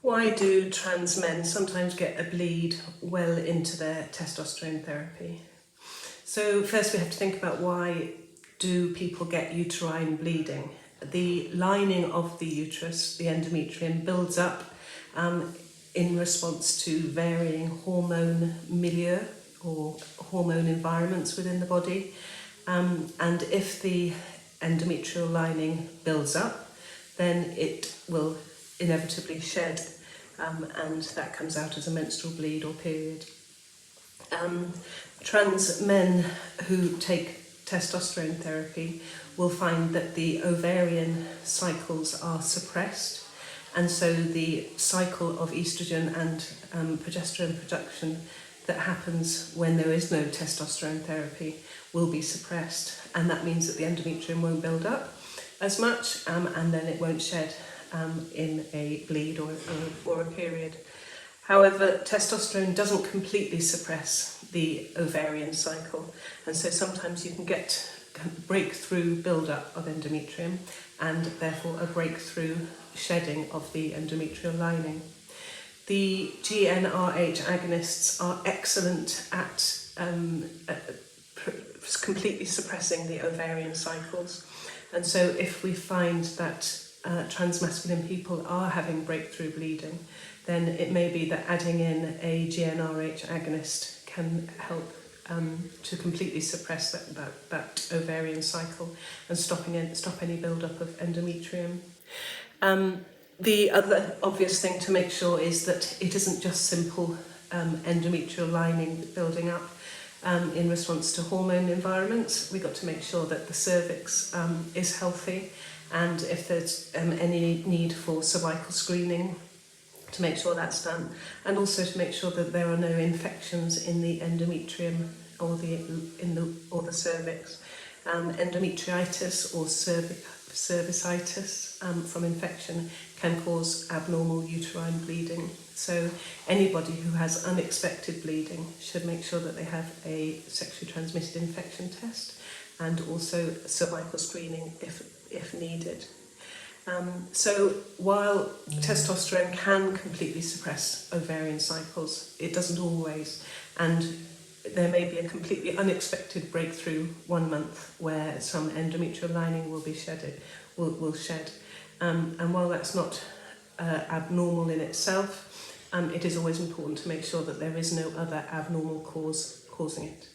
Why do trans men sometimes get a bleed well into their testosterone therapy? So first we have to think about why do people get uterine bleeding. The lining of the uterus, the endometrium, builds up in response to varying hormone milieu or hormone environments within the body. And if the endometrial lining builds up, then it will inevitably shed, and that comes out as a menstrual bleed or period. Trans men who take testosterone therapy will find that the ovarian cycles are suppressed, and so the cycle of estrogen and progesterone production that happens when there is no testosterone therapy will be suppressed, and that means that the endometrium won't build up as much, and then it won't shed in a bleed or a period. However, testosterone doesn't completely suppress the ovarian cycle, and so sometimes you can get breakthrough build-up of endometrium and therefore a breakthrough shedding of the endometrial lining. The GnRH agonists are excellent at completely suppressing the ovarian cycles, and so if we find that transmasculine people are having breakthrough bleeding, then it may be that adding in a GnRH agonist can help to completely suppress that ovarian cycle and stop any build-up of endometrium. The other obvious thing to make sure is that it isn't just simple endometrial lining building up in response to hormone environments. We've got to make sure that the cervix is healthy, and if there's any need for cervical screening, to make sure that's done, and also to make sure that there are no infections in the endometrium or the cervix. Endometritis or cervicitis from infection can cause abnormal uterine bleeding. So anybody who has unexpected bleeding should make sure that they have a sexually transmitted infection test and also cervical screening if needed. So while testosterone can completely suppress ovarian cycles, it doesn't always, and there may be a completely unexpected breakthrough 1 month where some endometrial lining will shed. And while that's not abnormal in itself, it is always important to make sure that there is no other abnormal cause causing it.